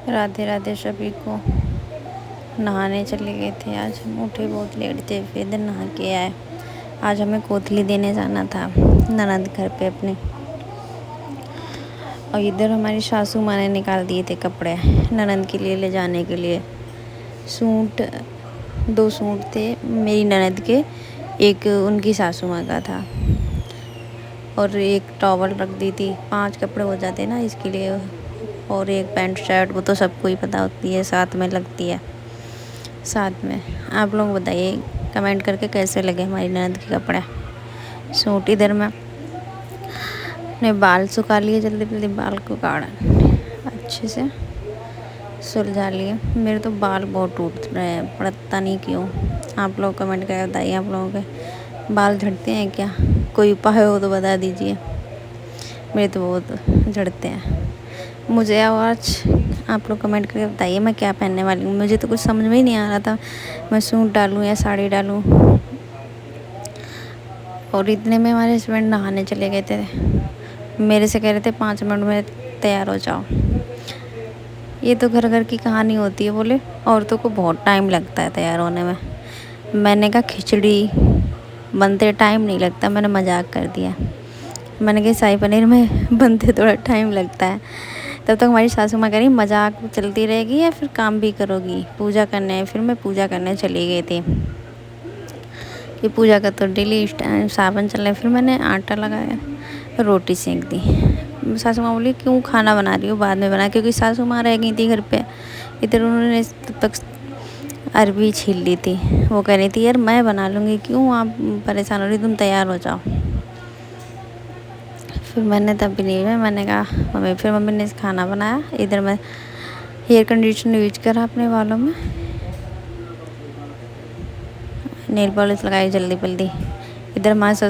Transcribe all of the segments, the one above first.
राधे राधे सभी को। नहाने चले गए थे, आज हम उठे बहुत लेट थे, फिर इधर नहा के आए। आज हमें कोतली देने जाना था ननद घर पे अपने। और इधर हमारी सासू माँ ने निकाल दिए थे कपड़े ननद के लिए ले जाने के लिए। सूट 2 सूट थे मेरी ननद के, एक उनकी सासू माँ का था और एक टॉवल रख दी थी। 5 कपड़े हो जाते ना इसके लिए, और एक पैंट शर्ट, वो तो सबको ही पता होती है, साथ में लगती है। साथ में आप लोग बताइए कमेंट करके कैसे लगे हमारी ननद के कपड़े सूट। इधर मैं अपने बाल सुखा लिए, जल्दी जल्दी बाल को काटा अच्छे से सुलझा लिए। मेरे तो बाल बहुत टूट रहे हैं, पता नहीं क्यों। आप लोग कमेंट करके बताइए, आप लोगों के बाल झड़ते हैं क्या? कोई उपाय हो तो बता दीजिए। मेरे तो बहुत झड़ते हैं। मुझे आज आप लोग कमेंट करके बताइए मैं क्या पहनने वाली हूँ। मुझे तो कुछ समझ में ही नहीं आ रहा था, मैं सूट डालूँ या साड़ी डालूँ। और इतने में हमारे हस्बैंड नहाने चले गए थे। मेरे से कह रहे थे 5 मिनट में तैयार हो जाओ। ये तो घर घर की कहानी होती है, बोले औरतों को बहुत टाइम लगता है तैयार होने में। मैंने कहा खिचड़ी बनते टाइम नहीं लगता, मैंने मजाक कर दिया। मैंने कहा शाही पनीर में बनते थोड़ा टाइम लगता है। तब तक हमारी सासू माँ कह रही मजाक चलती रहेगी या फिर काम भी करोगी, पूजा करने। फिर मैं पूजा करने चली गई थी कि पूजा का तो डेली सावन चल रहा है। फिर मैंने आटा लगाया, रोटी सेंक दी। सासू माँ बोली क्यों खाना बना रही हो, बाद में बना, क्योंकि सासू माँ रह गई थी घर पे। इधर उन्होंने तब तक अरबी छील ली थी। वो कह रही थी यार मैं बना लूँगी, क्यों आप परेशान हो रही, तुम तैयार हो जाओ। फिर मैंने तब भी नहीं, मैंने कहा मम्मी, फिर मम्मी ने खाना बनाया। इधर मैं हेयर कंडीशनर यूज करा अपने बालों में, नेल पॉलिश लगाई जल्दी जल्दी। इधर हमारे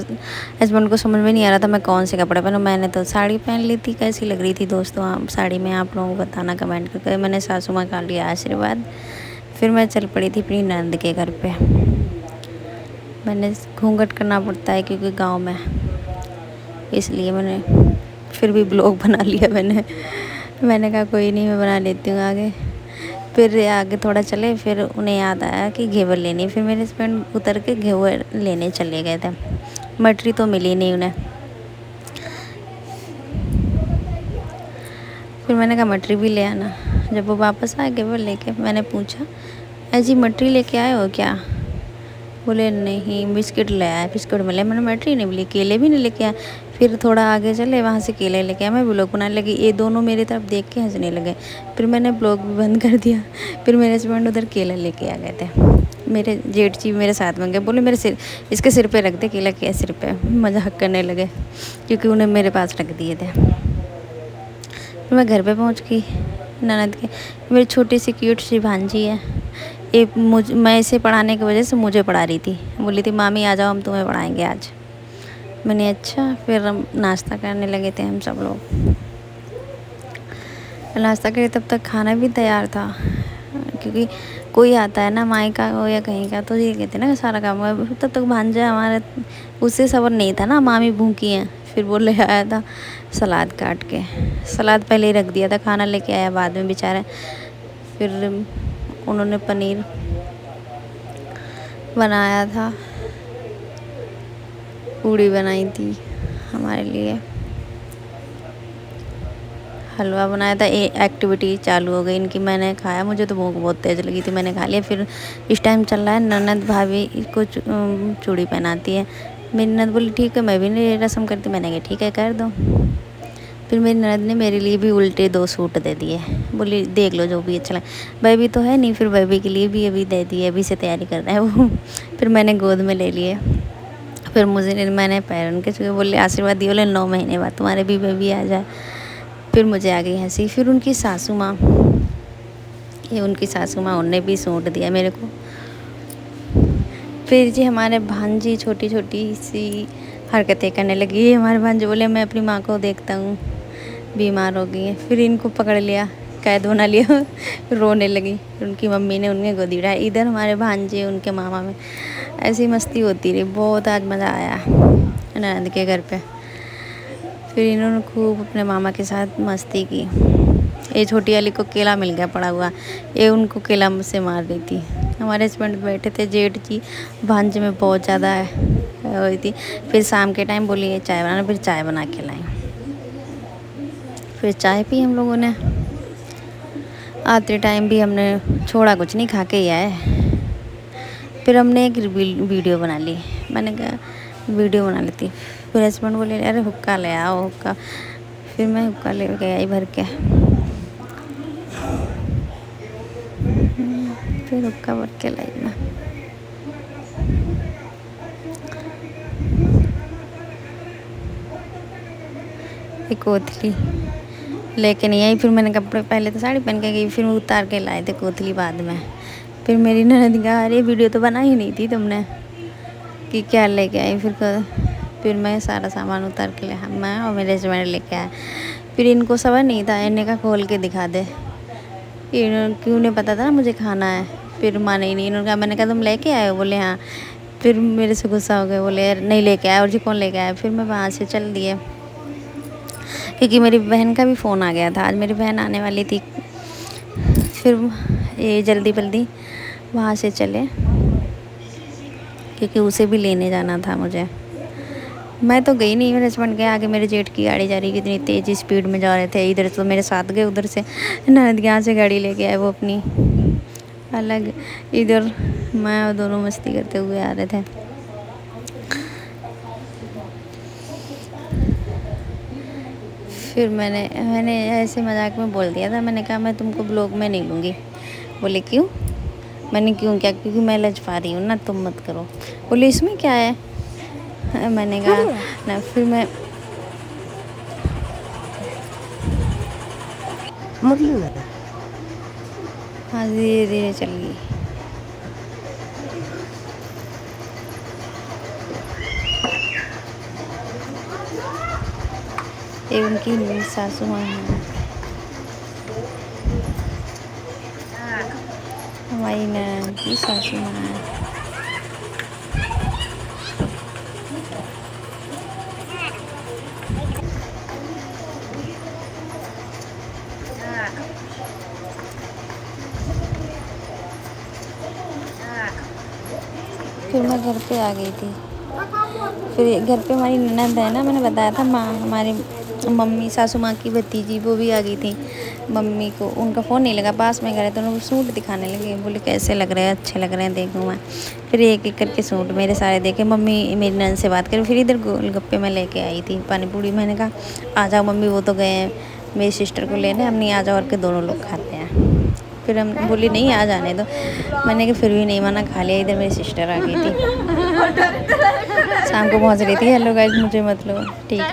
हस्बैंड को समझ में नहीं आ रहा था मैं कौन से कपड़े पहनूं। मैंने तो साड़ी पहन ली थी, कैसी लग रही थी दोस्तों आप साड़ी में, आप लोगों को बताना कमेंट करके। मैंने सासू माँ का लिया आशीर्वाद, फिर मैं चल पड़ी थी अपनी नंद के घर पे। मैंने घूंघट करना पड़ता है क्योंकि गांव में, इसलिए मैंने फिर भी ब्लॉग बना लिया। मैंने कहा कोई नहीं, मैं बना लेती हूँ आगे। फिर आगे थोड़ा चले, फिर उन्हें याद आया कि घेवर लेनी। फिर मेरे हस्बैंड उतर के घेवर लेने चले गए थे। मटरी तो मिली नहीं उन्हें। फिर मैंने कहा मटरी भी ले आना। जब वो वापस आए घेवर लेके, मैंने पूछा अजी मटरी लेके आए हो क्या? बोले नहीं, बिस्किट ले आए, बिस्किट मिले। मैंने मटरी नहीं मिली, केले भी नहीं लेके आए। फिर थोड़ा आगे चले, वहाँ से केले लेके आए। मैं ब्लॉग बनाने लगी, ये दोनों मेरी तरफ देख के हंसने लगे। फिर मैंने ब्लॉग भी बंद कर दिया। फिर मेरे हस्बैंड उधर केला लेके आ गए थे। मेरे जेठ जी मेरे साथ में गए, बोले मेरे सिर, इसके सिर पे रख दे केला के सिर पे। मजाक करने लगे क्योंकि उन्हें मेरे पास रख दिए थे। फिर मैं घर पे पहुंच गई ननद के। मेरी छोटी सी क्यूट सी भांजी है, मैं इसे पढ़ाने की वजह से मुझे पढ़ा रही थी। बोली थी मामी आ जाओ हम तुम्हें पढ़ाएंगे आज। मैंने अच्छा। फिर हम नाश्ता करने लगे थे हम सब लोग। नाश्ता करे तब तक खाना भी तैयार था, क्योंकि कोई आता है ना माई का हो या कहीं का, तो ये कहते ना सारा काम। तब तक भांजा हमारा उससे सबर नहीं था ना, मामी भूखी हैं। फिर वो ले आया था सलाद काट के, सलाद पहले ही रख दिया था, खाना लेके आया बाद में बेचारे। फिर उन्होंने पनीर बनाया था, पूड़ी बनाई थी हमारे लिए, हलवा बनाया था। एक्टिविटी चालू हो गई इनकी, मैंने खाया, मुझे तो भूख बहुत तेज़ लगी थी, मैंने खा लिया। फिर इस टाइम चल रहा है ननद भाभी को चूड़ी पहनाती है। मेरी ननद बोली ठीक है, मैं भी नहीं रस्म करती। मैंने कहा ठीक है कर दो। फिर मेरी ननद ने मेरे लिए भी उल्टे 2 सूट दे दिए, बोली देख लो जो भी अच्छा लगे। बेबी तो है नहीं, फिर बेबी के लिए भी अभी दे दिए, अभी से तैयारी कर रहे हैं वो। फिर मैंने गोद में ले लिए। फिर मैंने पैर उनके छुए, बोले आशीर्वाद दिए, बोले 9 महीने बाद तुम्हारे भी बेबी आ जाए। फिर मुझे आ गई हंसी। फिर उनकी सासू माँ, उनने भी सूट दिया मेरे को। फिर जी हमारे भांजी छोटी छोटी सी हरकतें करने लगी। हमारे भांजे बोले मैं अपनी माँ को देखता हूँ बीमार हो गई है। फिर इनको पकड़ लिया, कैद बना लिया। रोने लगी, उनकी मम्मी ने उनके गोदी उठाया। इधर हमारे भांजे उनके मामा में ऐसी मस्ती होती रही। बहुत आज मज़ा आया ननद के घर पे। फिर इन्होंने खूब अपने मामा के साथ मस्ती की। ये छोटी वाली को केला मिल गया पड़ा हुआ, ये उनको केला मुझसे मार रही थी। हमारे हस्बैंड बैठे थे, जेठ जी भांजे में बहुत ज़्यादा हुई थी। फिर शाम के टाइम बोली ये चाय बनाना, फिर चाय बना के लाई, फिर चाय पी हम लोगों ने। आते टाइम भी हमने छोड़ा कुछ नहीं, खा के ही आए। फिर हमने एक वीडियो बना ली, मैंने कहा वीडियो बना लेती। फिर हस्बैंड बोले अरे हुक्का ले आओ हुक्का, फिर मैं हुक्का ले के आई भर के। फिर हुक्का भर के लाई मैं। एक कोथली लेके नहीं आई, फिर मैंने कपड़े पहले तो साड़ी पहन के गई, फिर मैं उतार के लाए थे कोथली बाद में। फिर मेरी ननद कहा अरे वीडियो तो बना ही नहीं थी तुमने कि क्या लेके आई। फिर मैं सारा सामान उतार के ले, मैं और मेरे हस्बैंड लेके आए। फिर इनको सबर नहीं था, इन्हें का खोल के दिखा दे, क्यों नहीं पता था ना मुझे खाना है। फिर माने ही नहीं, इन्होंने कहा, मैंने कहा तुम लेके आए हो, बोले हाँ। फिर मेरे से गुस्सा हो गए, बोले नहीं लेके आए, और जी कौन लेके आया। फिर मैं वहाँ से चल दिए, क्योंकि मेरी बहन का भी फ़ोन आ गया था, आज मेरी बहन आने वाली थी। फिर ये जल्दी वहाँ से चले, क्योंकि उसे भी लेने जाना था मुझे। मैं तो गई नहीं, मेरे हस्बैंड गए आगे, मेरे जेठ की गाड़ी जा रही, कितनी तेज़ स्पीड में जा रहे थे। इधर तो मेरे साथ गए, उधर से ननद यहाँ से गाड़ी लेके आए, वो अपनी अलग, इधर मैं और दोनों मस्ती करते हुए आ रहे थे। फिर मैंने ऐसे मजाक में बोल दिया था, मैंने कहा मैं तुमको ब्लॉग में नहीं लूँगी। बोले क्यों? मैंने क्यों क्या, क्योंकि मैं लजपा रही हूँ ना, तुम मत करो। बोले इसमें क्या है? मैंने कहा ना, फिर मैं हाँ धीरे धीरे चल गई। ये उनकी सासू माँ है, हमारी नैन की सासू माँ है। फिर मैं घर पे आ गई थी। फिर घर पे हमारी ननद है ना, मैंने बताया था, माँ हमारी मम्मी सासू माँ की भतीजी, वो भी आ गई थी। मम्मी को उनका फ़ोन नहीं लगा, पास में गए तो उनको सूट दिखाने लगे, बोले कैसे लग रहे हैं, अच्छे लग रहे हैं, देखूँ मैं। फिर एक एक करके सूट मेरे सारे देखे। मम्मी मेरी ननद से बात करी, फिर इधर गोलगप्पे में लेके आई थी, पानी पूड़ी। मैंने कहा आ जाओ मम्मी, वो तो गए हैं मेरी सिस्टर को लेने, हम नहीं आ जाओ, और के दोनों लोग खाते हैं। फिर हम बोली नहीं आ जाने दो, मैंने कहा फिर भी नहीं माना, खा लिया। इधर मेरी सिस्टर आ गई थी, शाम को पहुंच रही थी। हेलो गाइस, मुझे मतलब ठीक।